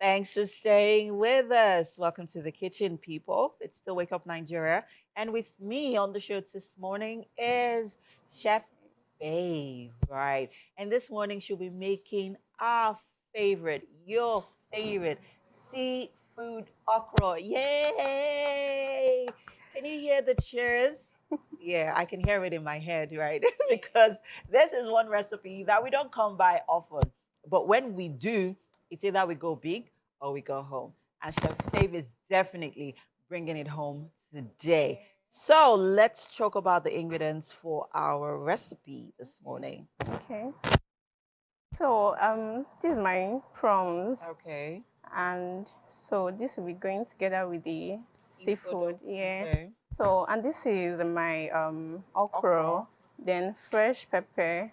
Thanks for staying with us. Welcome to the kitchen, people. It's still Wake Up Nigeria. And with me on the show this morning is Chef Fave, right? And this morning she'll be making our favorite, your favorite seafood okra. Yay! Can you hear the cheers? Yeah, I can hear it in my head, right? Because this is one recipe that we don't come by often. But when we do, it's either we go big or we go home. And Chef Fave is definitely bringing it home today. So let's talk about the ingredients for our recipe this morning. Okay. So this is my prawns, Okay. and so this will be going together with the Seafood. seafood. Yeah. Okay. So and this is my okra, Okra. then fresh pepper,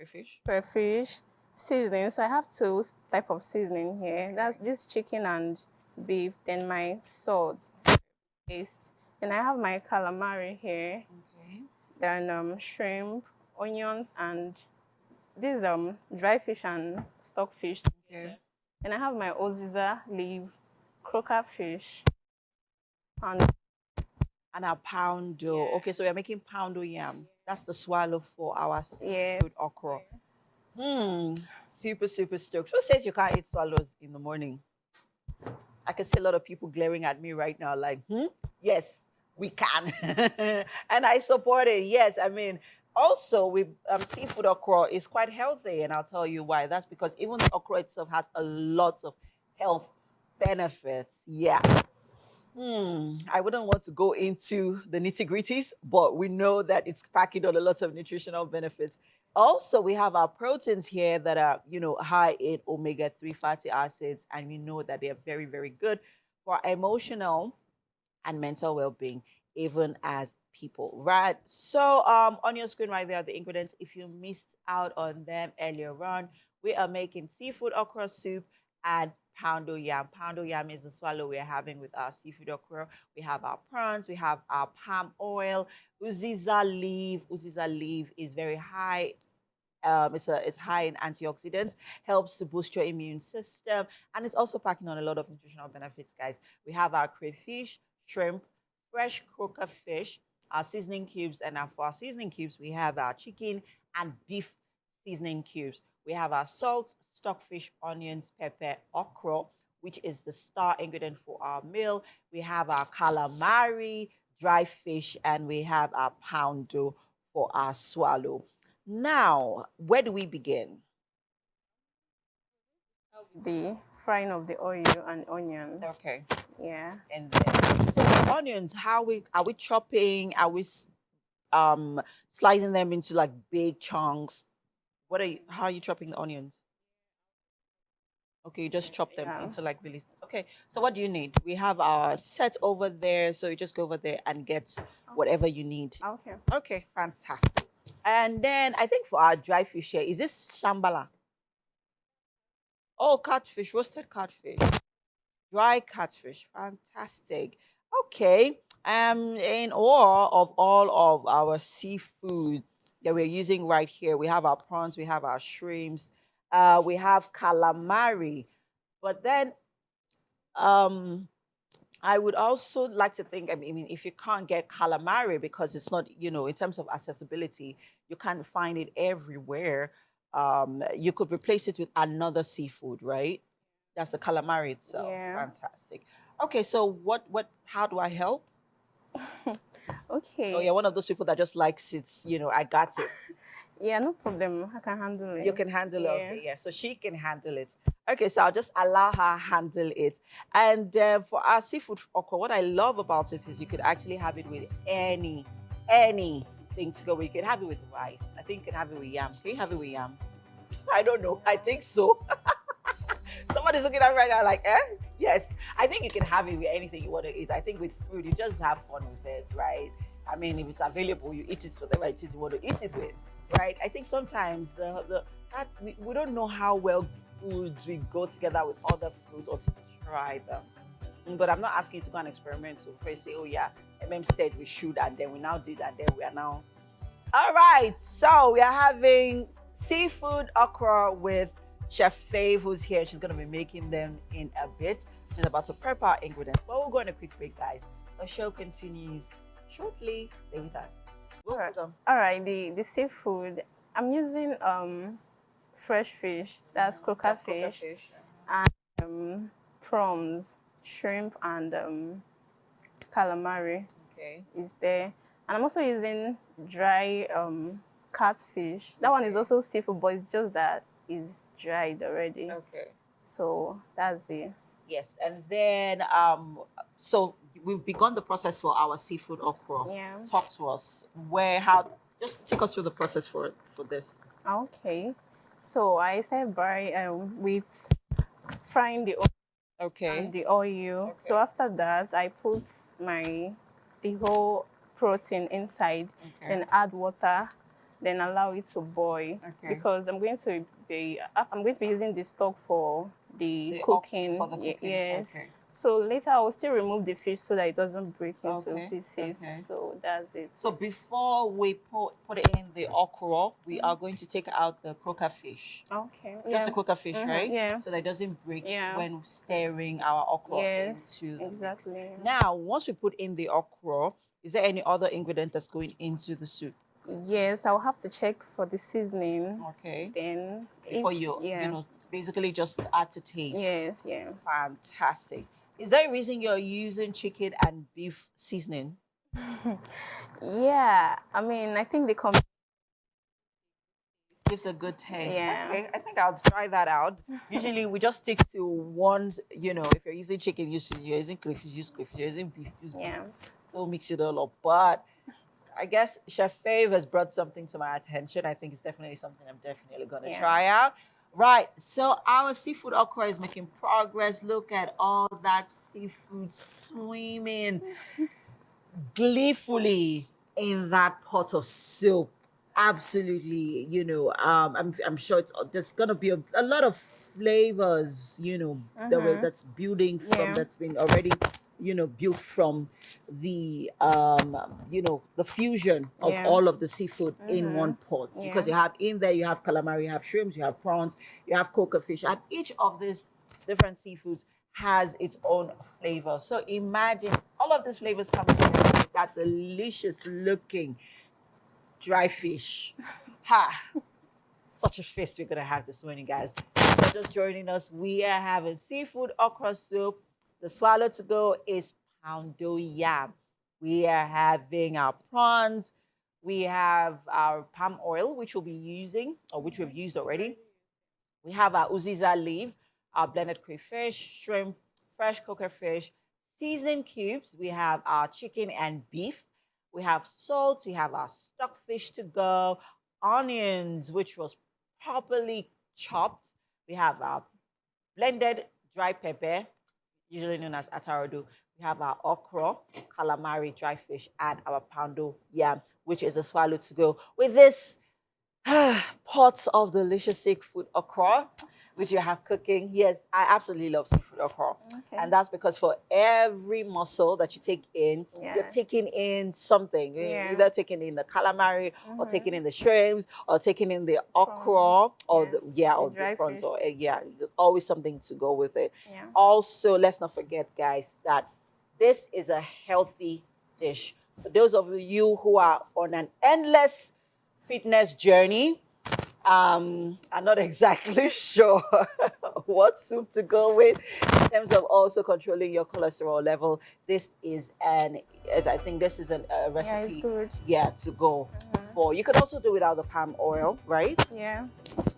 Fish. crayfish, seasoning. So I have two type of seasoning here. That's this chicken and beef. Then my salt paste. Then I have my calamari here. Okay. Then shrimp, onions, and this dry fish and stockfish Okay. together. And I have my oziza leaf, croaker fish, and And our poundo. yeah, Okay, so we're making poundo yam. That's the swallow for our yeah. seafood okra. Super, super stoked. Who says you can't eat swallows in the morning? I can see a lot of people glaring at me right now, like, yes, we can. And I support it. Yes, I mean, also with seafood okra is quite healthy, and I'll tell you why. That's because even the okra itself has a lot of health benefits. Yeah. I wouldn't want to go into the nitty gritties, but we know that it's packing on a lot of nutritional benefits. Also, we have our proteins here that are, high in omega-3 fatty acids, and we know that they are very, very good for our emotional and mental well-being, even as people, right? So, on your screen right there are the ingredients. If you missed out on them earlier on, we are making seafood okra soup and poundo yam. Poundo yam is the swallow we're having with our seafood okra. We have our prawns, we have our palm oil, uziza leaf. Uziza leaf is very high. It's high in antioxidants, helps to boost your immune system, and it's also packing on a lot of nutritional benefits, guys. We have our crayfish, shrimp, fresh croaker fish, our seasoning cubes, and for our seasoning cubes, we have our chicken and beef seasoning cubes. We have our salt, stockfish, onions, pepper, okra, which is the star ingredient for our meal. We have our calamari, dry fish, and we have our poundo for our swallow. Now, where do we begin? the frying of the oil and onion. Okay. Yeah. And then, so the onions, how we are we chopping? Are we slicing them into like big chunks? How are you chopping the onions? Okay, you just chop them Yeah. into like really. Okay, so what do you need? We have our set over there, so you just go over there and get whatever you need. Okay. Okay, fantastic. And then I think for our dry fish here, is this shambala? Oh, catfish, roasted catfish. Dry catfish. Fantastic. Okay. In awe of all of our seafood that we're using right here, we have our prawns, we have our shrimps, we have calamari. But then um I would also like to think, I mean, if you can't get calamari because it's not, in terms of accessibility, you can't find it everywhere. You could replace it with another seafood, right? That's the calamari itself. Yeah. Fantastic. Okay, so how do I help? Oh, Okay. yeah, one of those people that just likes it, I got it. Yeah, no problem. I can handle You it. can handle it. Yeah. Okay, yeah. So she can handle it. Okay, so I'll just allow her handle it. And for our seafood okra, what I love about it is you could actually have it with anything to go with. You can have it with rice. I think you can have it with yam. Can you have it with yam? I don't know. I think so. Somebody's looking at me right now like, eh? Yes. I think you can have it with anything you want to eat. I think with food, you just have fun with it, right? I mean, if it's available, you eat it whatever it is you want to eat it with, right? I think sometimes we don't know how well foods we go together with other foods or to try them. But I'm not asking you to go and experiment to first say, oh yeah, said we should, and then we now did, and then we are now. All right, so we are having seafood okra with Chef Faye, who's here. She's going to be making them in a bit. She's about to prep our ingredients. But we'll go on a quick break, guys. The show continues shortly. Stay with us. We'll All right. put them. All right, the seafood. I'm using fresh fish. That's crocus fish. Prawns, shrimp, and calamari Okay. is there. And I'm also using dry catfish. That one is also seafood, but it's just that it's dried already. Okay. So that's it. Yes, and then so we've begun the process for our seafood okra. Yeah. Talk to us. How? Just take us through the process for this. Okay. So I started by with frying the Okay. and the oil. Okay. So after that, I put the whole protein inside, Okay. then add water, then allow it to boil. Okay. Because I'm going to be using the stock for the cooking. For the cooking. Yes. Okay. So later I will still remove the fish so that it doesn't break into Okay, pieces. okay. So that's it. So before we put in the okra, we are going to take out the croaker fish. Okay. Just the croaker fish, right? Yeah. So that it doesn't break Yeah. when stirring our okra Yes. into the Exactly. Now, once we put in the okra, is there any other ingredient that's going into the soup? Yes, I'll have to check for the seasoning. Okay. Then Before you basically just add to taste. Yes, yeah. Fantastic. Is there a reason you're using chicken and beef seasoning? Yeah, I mean, I think they come. Gives a good taste. Yeah. Okay, I think I'll try that out. Usually we just stick to one, if you're using chicken, you're using crayfish, use crayfish, you're using beef, use beef. Yeah. Don't mix it all up. But I guess Chef Fave has brought something to my attention. I think it's definitely something I'm definitely going to try out. Right, so our seafood okra is making progress. Look at all that seafood swimming gleefully in that pot of soup. Absolutely, I'm sure there's gonna be a lot of flavors, that's building from that's been already, built from the the fusion of all of the seafood in one pot. Because you have calamari, you have shrimps, you have prawns, you have coca fish, and each of these different seafoods has its own flavor. So imagine all of these flavors coming together with that delicious looking dry fish. Ha! Such a feast we're gonna have this morning, guys. If you're just joining us, we are having seafood okra soup. The swallow to go is Poundo yam. We are having our prawns. We have our palm oil, which we'll be using, or which we've used already. We have our uziza leaf, our blended crayfish, shrimp, fresh coca fish, seasoning cubes. We have our chicken and beef. We have salt. We have our stockfish to go, onions, which was properly chopped. We have our blended dry pepper, usually known as atarodo. We have our okra, calamari, dry fish, and our poundo yam, which is a swallow to go. With this pots of delicious seafood okra, which you have cooking. Yes, I absolutely love seafood okra. Okay. And that's because for every mussel that you take in, you're taking in something. You're either taking in the calamari, or taking in the shrimps, or taking in the okra, or the prawns, or there's always something to go with it. Yeah. Also, let's not forget, guys, that this is a healthy dish. For those of you who are on an endless fitness journey, I'm not exactly sure what soup to go with in terms of also controlling your cholesterol level. This is a recipe. Yeah, it's good. Yeah, to go for. You could also do without the palm oil, right? Yeah.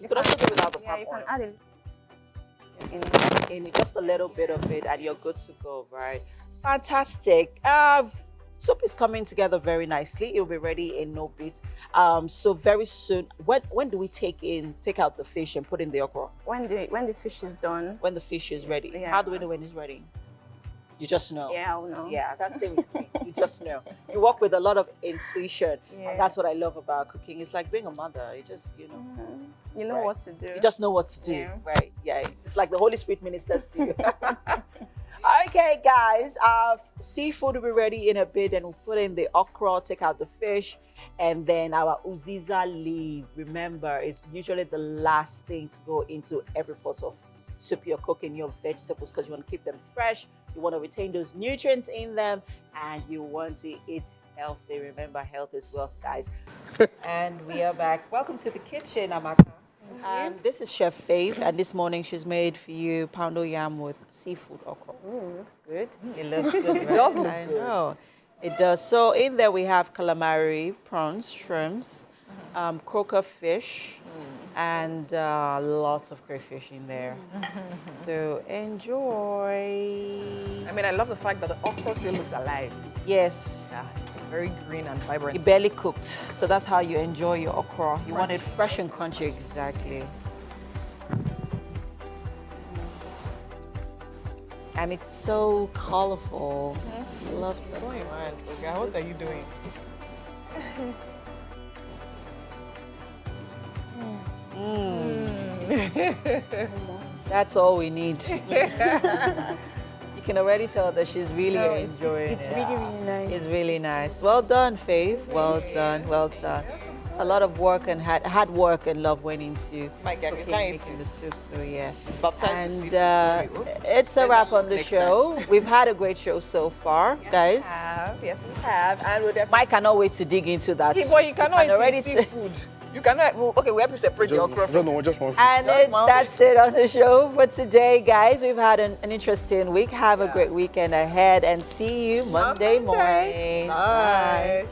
You could also do without the palm oil. Yeah, you can add it in just a little bit of it, and you're good to go, right? Fantastic. Soup is coming together very nicely. It'll be ready in no bit. So very soon. When do we take out the fish and put in the okra? When the fish is done. When the fish is ready. Yeah. How do we know when it's ready? You just know. Yeah, I'll know. Yeah, that's the thing. You just know. You work with a lot of intuition. Yeah. And that's what I love about cooking. It's like being a mother. You just, You know what to do. You just know what to do, right? Yeah. It's like the Holy Spirit ministers to you. Okay, guys, seafood will be ready in a bit, and we'll put in the okra, take out the fish, and then our uziza leaf. Remember, it's usually the last thing to go into every pot of soup you're cooking your vegetables because you want to keep them fresh, you want to retain those nutrients in them, and you want to eat healthy. Remember, health is wealth, guys. And we are back. Welcome to the kitchen, Amaka. And this is Chef Faith, and this morning she's made for you poundo yam with seafood okra. Looks good. It looks good, right? does look I good. know. It does. So in there we have calamari, prawns, shrimps, croaker fish, and lots of crayfish in there. So enjoy. I mean, I love the fact that the okra still looks alive. Yes. Yeah, very green and vibrant. It barely cooked. So that's how you enjoy your okra. You want it fresh and crunchy, exactly. And it's so colorful. I love it. Oh, man. Okay, what are you doing? That's all we need. You can already tell that she's really enjoying It's it. really, really nice. It's really nice. Well done, Faith. Well done. Well done. A lot of work and hard work and love went into My God, cooking, you can't eat making the it. soup. So yeah. Baptized with And seafood, sorry. it's a wrap on the Next show. We've had a great show so far, guys. Yes, we have. And we'll definitely. Mike cannot wait to dig into that. Hey, boy, you cannot And eat already seafood. You cannot. Well, okay, we have to separate the okra from No, just one. And Just one that's it on the show for today, guys. We've had an interesting week. Have a great weekend ahead and see you Monday morning. Bye.